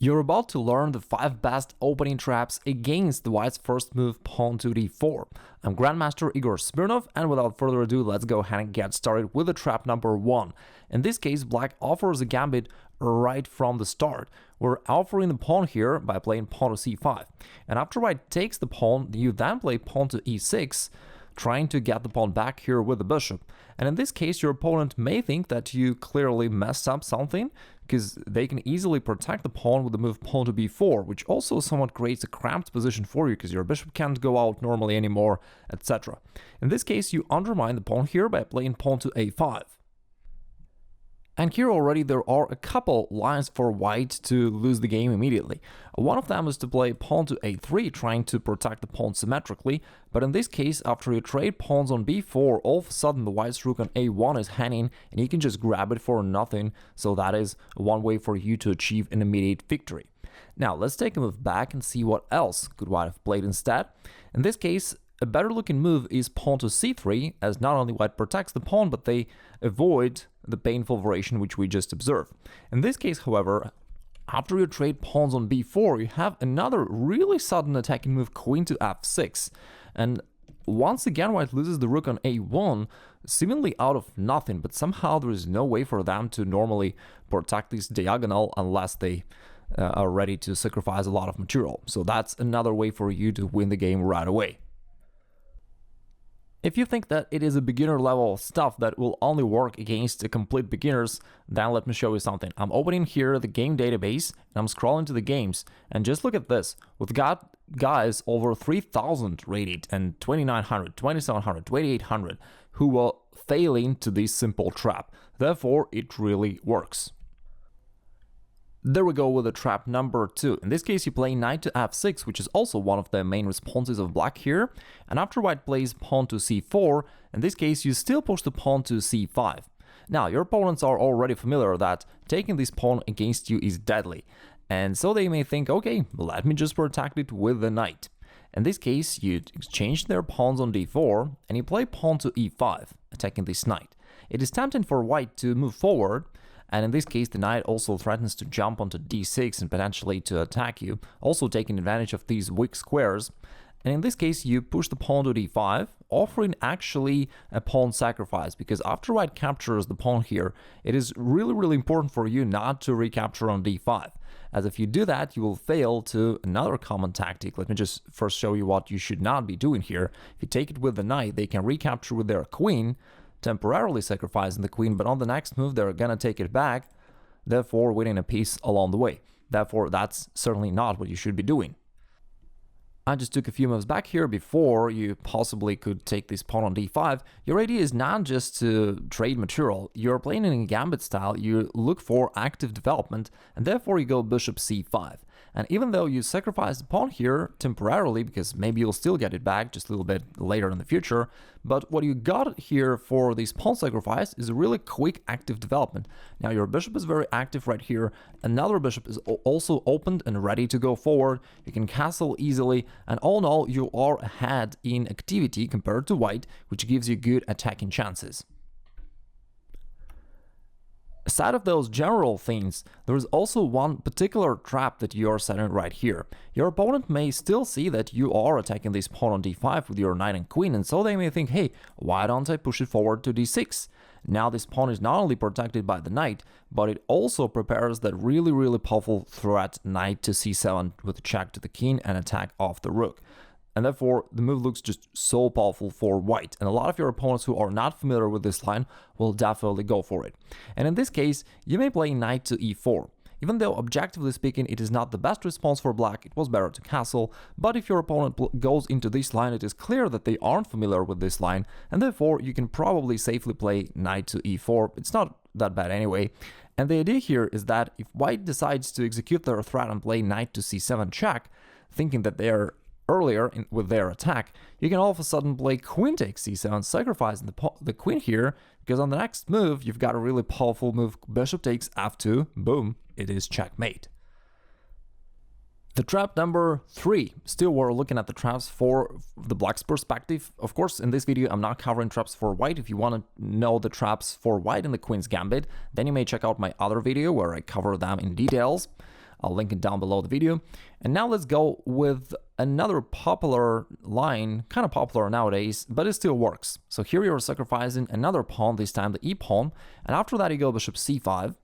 You're about to learn the 5 best opening traps against the white's first move pawn to d4. I'm Grandmaster Igor Smirnov, and without further ado, let's go ahead and get started with the trap number 1. In this case, black offers a gambit right from the start. We're offering the pawn here by playing pawn to c5. And after white takes the pawn, you then play pawn to e6, trying to get the pawn back here with the bishop. And in this case, your opponent may think that you clearly messed up something, because they can easily protect the pawn with the move pawn to b4, which also somewhat creates a cramped position for you, because your bishop can't go out normally anymore, etc. In this case, you undermine the pawn here by playing pawn to a5. And here already there are a couple lines for white to lose the game immediately. One of them is to play pawn to a3, trying to protect the pawn symmetrically, but in this case, after you trade pawns on b4, all of a sudden the white's rook on a1 is hanging, and you can just grab it for nothing, so that is one way for you to achieve an immediate victory. Now, let's take a move back and see what else could white have played instead. In this case, a better looking move is pawn to c3, as not only white protects the pawn, but they avoid the painful variation which we just observed. In this case, however, after you trade pawns on b4, you have another really sudden attacking move, queen to f6. And once again, white loses the rook on a1, seemingly out of nothing, but somehow there is no way for them to normally protect this diagonal unless they are ready to sacrifice a lot of material. So that's another way for you to win the game right away. If you think that it is a beginner level stuff that will only work against complete beginners, then let me show you something. I'm opening here the game database and I'm scrolling to the games, and just look at this. We've got guys over 3,000 rated and 2,900, 2,700, 2,800 who were failing to this simple trap. Therefore, it really works. There we go with the trap number 2. In this case, you play knight to f6, which is also one of the main responses of black here. And after white plays pawn to c4, in this case, you still push the pawn to c5. Now, your opponents are already familiar that taking this pawn against you is deadly. And so they may think, okay, let me just protect it with the knight. In this case, you exchange their pawns on d4, and you play pawn to e5, attacking this knight. It is tempting for white to move forward, and in this case, the knight also threatens to jump onto d6 and potentially to attack you, also taking advantage of these weak squares. And in this case, you push the pawn to d5, offering actually a pawn sacrifice, because after white captures the pawn here, it is really important for you not to recapture on d5, as if you do that, you will fail to another common tactic. Let me just first show you what you should not be doing here. If you take it with the knight, they can recapture with their queen, temporarily sacrificing the queen, but on the next move they're gonna take it back, therefore winning a piece along the way. Therefore, that's certainly not what you should be doing. I just took a few moves back here before you possibly could take this pawn on d5. Your idea is not just to trade material. You're playing in a gambit style, you look for active development, and therefore you go bishop c5. And even though you sacrifice the pawn here temporarily, because maybe you'll still get it back just a little bit later in the future, but what you got here for this pawn sacrifice is a really quick active development. Now your bishop is very active right here, another bishop is also opened and ready to go forward, you can castle easily, and all in all you are ahead in activity compared to white, which gives you good attacking chances. Aside of those general things, there is also one particular trap that you are setting right here. Your opponent may still see that you are attacking this pawn on d5 with your knight and queen, and so they may think, hey, why don't I push it forward to d6? Now this pawn is not only protected by the knight, but it also prepares that really powerful threat knight to c7 with a check to the king and attack off the rook. And therefore, the move looks just so powerful for white. And a lot of your opponents who are not familiar with this line will definitely go for it. And in this case, you may play knight to e4. Even though, objectively speaking, it is not the best response for black, it was better to castle. But if your opponent goes into this line, it is clear that they aren't familiar with this line. And therefore, you can probably safely play knight to e4. It's not that bad anyway. And the idea here is that if white decides to execute their threat and play knight to c7 check, thinking that they are earlier with their attack, you can all of a sudden play queen takes c7, sacrificing the queen here, because on the next move you've got a really powerful move, bishop takes f2, boom, it is checkmate. The trap number 3. Still, we're looking at the traps for the black's perspective. Of course, in this video I'm not covering traps for white. If you want to know the traps for white in the Queen's Gambit, then you may check out my other video where I cover them in details. I'll link it down below the video. And now let's go with another popular line, kind of popular nowadays, but it still works. So here you're sacrificing another pawn, this time the e-pawn, and after that you go bishop c5.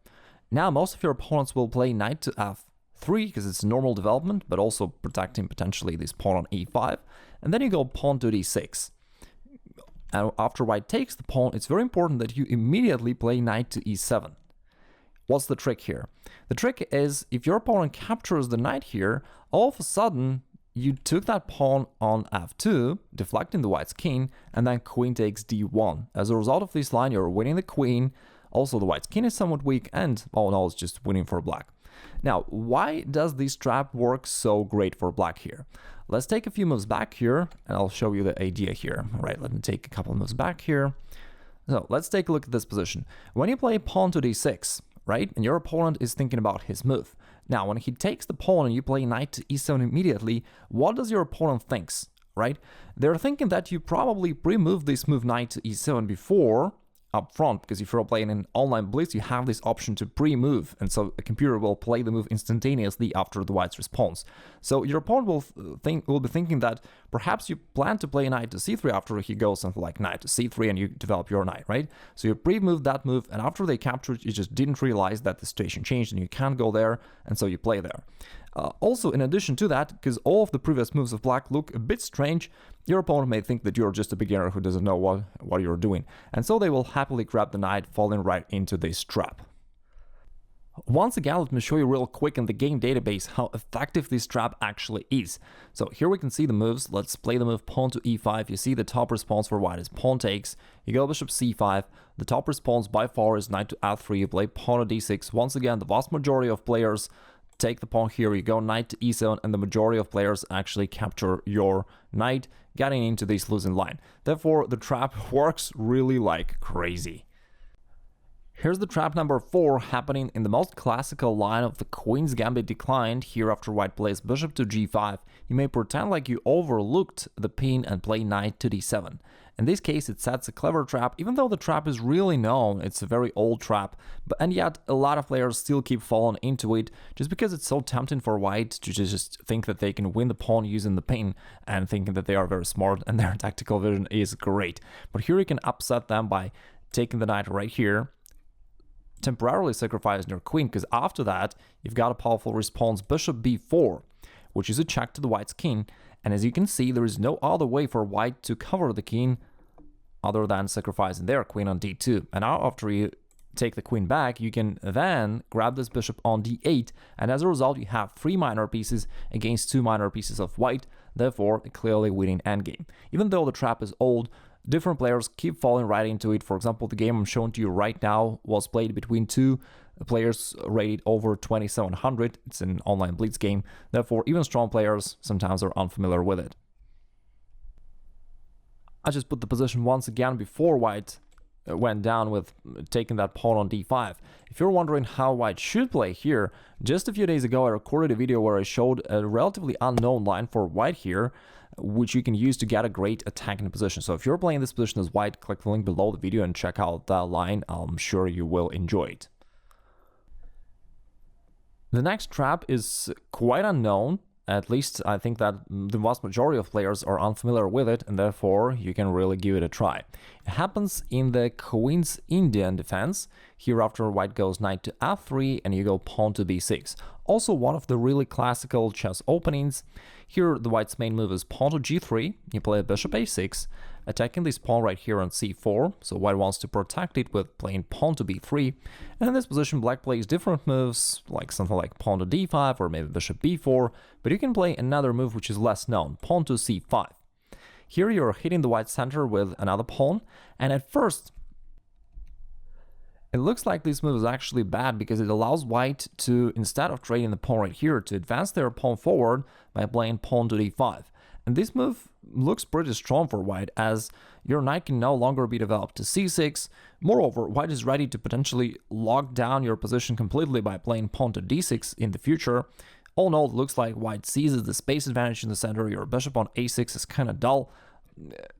Now most of your opponents will play knight to f3 because it's normal development, but also protecting potentially this pawn on e5, and then you go pawn to d6. And after white takes the pawn, it's very important that you immediately play knight to e7. What's the trick here? The trick is if your opponent captures the knight here, all of a sudden you took that pawn on f2, deflecting the white's king, and then queen takes d1. As a result of this line, you're winning the queen. Also, the white's king is somewhat weak, and all in all, it's just winning for black. Now, why does this trap work so great for black here? Let's take a few moves back here, and I'll show you the idea here. All right, let me take a couple of moves back here. So let's take a look at this position. When you play pawn to d6, right, and your opponent is thinking about his move. Now, when he takes the pawn and you play knight to e7 immediately, what does your opponent think, right? They're thinking that you probably pre-moved this move knight to e7 before, up front, because if you're playing an online blitz, you have this option to pre-move, and so a computer will play the move instantaneously after the white's response. So your opponent will be thinking that perhaps you plan to play knight to c3 after he goes something like knight to c3 and you develop your knight, right? So you pre-moved that move, and after they captured, you just didn't realize that the situation changed and you can't go there, and so you play there. Also, in addition to that, because all of the previous moves of black look a bit strange, your opponent may think that you're just a beginner who doesn't know what you're doing, and so they will happily grab the knight, falling right into this trap. Once again, let me show you real quick in the game database how effective this trap actually is. So here we can see the moves. Let's play the move pawn to e5. You see the top response for white is pawn takes. You go bishop c5. The top response by far is knight to f3. You play pawn to d6. Once again, the vast majority of players take the pawn here, you go knight to e7, and the majority of players actually capture your knight, getting into this losing line. Therefore, the trap works really like crazy. Here's the trap number 4 happening in the most classical line of the Queen's Gambit declined. Here after white plays bishop to g5, you may pretend like you overlooked the pin and play knight to d7. In this case, it sets a clever trap, even though the trap is really known, it's a very old trap, and yet a lot of players still keep falling into it just because it's so tempting for white to just think that they can win the pawn using the pin and thinking that they are very smart and their tactical vision is great. But here you can upset them by taking the knight right here, temporarily sacrificing your queen, because after that you've got a powerful response bishop b4, which is a check to the white's king, and as you can see there is no other way for white to cover the king other than sacrificing their queen on d2. And now after you take the queen back, you can then grab this bishop on d8, and as a result you have 3 minor pieces against 2 minor pieces of white, therefore a clearly winning endgame. Even though the trap is old, different players keep falling right into it. For example, the game I'm showing to you right now was played between 2 players rated over 2700. It's an online blitz game, therefore even strong players sometimes are unfamiliar with it. I just put the position once again before white went down with taking that pawn on d5. If you're wondering how white should play here, just a few days ago I recorded a video where I showed a relatively unknown line for white here, which you can use to get a great attacking position. So if you're playing this position as white, click the link below the video and check out that line. I'm sure you will enjoy it. The next trap is quite unknown. At least I think that the vast majority of players are unfamiliar with it, and therefore you can really give it a try. It happens in the Queen's Indian defense. Here after white goes knight to f3 and you go pawn to b6. Also one of the really classical chess openings. Here the white's main move is pawn to g3, you play bishop a6, attacking this pawn right here on c4, so white wants to protect it with playing pawn to b3, and in this position black plays different moves, like something like pawn to d5 or maybe bishop b4, but you can play another move which is less known, pawn to c5. Here you're hitting the white center with another pawn, and at first it looks like this move is actually bad because it allows white to, instead of trading the pawn right here, to advance their pawn forward by playing pawn to d5. And this move looks pretty strong for white, as your knight can no longer be developed to c6. Moreover, white is ready to potentially lock down your position completely by playing pawn to d6 in the future. All in all, it looks like white seizes the space advantage in the center. Your bishop on a6 is kind of dull.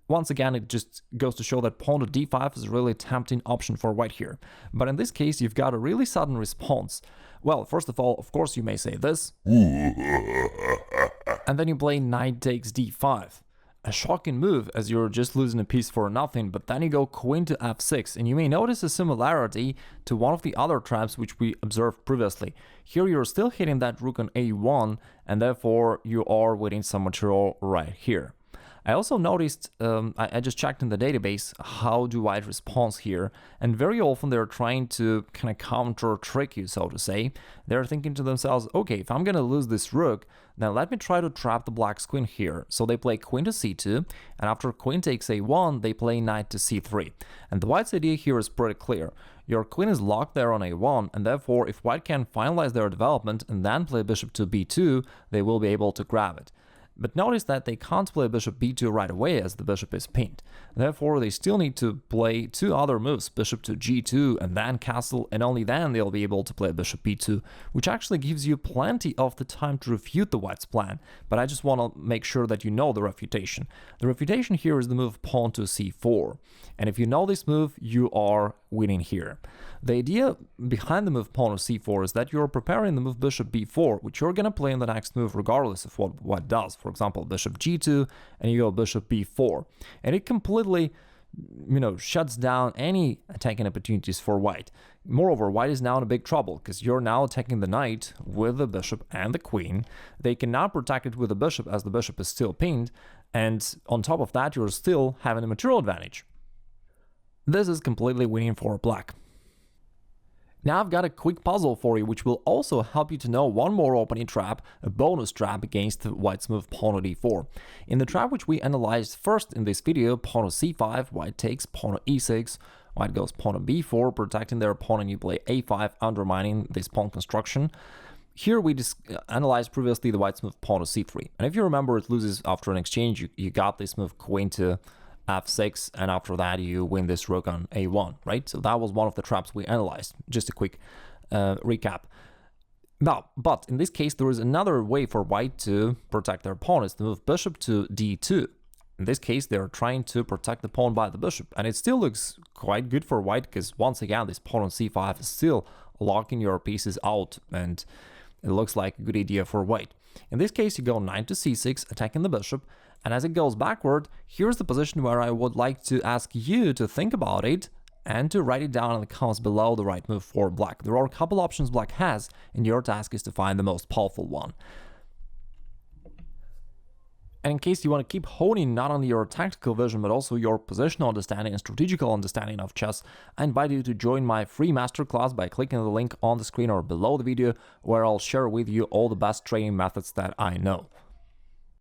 once again, it just goes to show that pawn to d5 is a really tempting option for white here. But in this case, you've got a really sudden response. Well, first of all, of course, you may say this. And then you play knight takes d5. A shocking move, as you're just losing a piece for nothing, but then you go queen to f6, and you may notice a similarity to one of the other traps which we observed previously. Here you're still hitting that rook on a1, and therefore you are winning some material right here. I also noticed, I just checked in the database, how do white responds here, and very often they're trying to kind of counter trick you, so to say. They're thinking to themselves, okay, if I'm gonna lose this rook, then let me try to trap the black's queen here. So they play queen to c2, and after queen takes a1, they play knight to c3. And the white's idea here is pretty clear. Your queen is locked there on a1, and therefore if white can finalize their development and then play bishop to b2, they will be able to grab it. But notice that they can't play bishop b2 right away as the bishop is pinned. Therefore, they still need to play two other moves, bishop to g2 and then castle, and only then they'll be able to play bishop b2, which actually gives you plenty of the time to refute the white's plan. But I just want to make sure that you know the refutation. The refutation here is the move pawn to c4. And if you know this move, you are winning here. The idea behind the move pawn to c4 is that you're preparing the move bishop b4, which you're going to play in the next move regardless of what white does. For example, bishop g2, and you go bishop b4. And it completely, shuts down any attacking opportunities for white. Moreover, white is now in a big trouble, because you're now attacking the knight with the bishop and the queen. They cannot protect it with the bishop, as the bishop is still pinned, and on top of that, you're still having a material advantage. This is completely winning for black. Now I've got a quick puzzle for you, which will also help you to know one more opening trap, a bonus trap against white's move pawn to d4. In the trap which we analyzed first in this video, pawn to c5, white takes pawn to e6, white goes pawn to b4, protecting their pawn, and you play a5, undermining this pawn construction. Here we analyzed previously the white's move pawn to c3, and if you remember, it loses after an exchange. You got this move queen to f6, and after that you win this rook on a1, right? So that was one of the traps we analyzed. Just a quick recap. Now, but in this case, there is another way for white to protect their pawn. It's to move bishop to d2. In this case, they're trying to protect the pawn by the bishop, and it still looks quite good for white, because once again, this pawn on c5 is still locking your pieces out, and it looks like a good idea for white. In this case, you go knight to c6, attacking the bishop, and as it goes backward, here's the position where I would like to ask you to think about it and to write it down in the comments below the right move for black. There are a couple options black has, and your task is to find the most powerful one. And in case you want to keep honing not only your tactical vision, but also your positional understanding and strategical understanding of chess, I invite you to join my free masterclass by clicking the link on the screen or below the video, where I'll share with you all the best training methods that I know.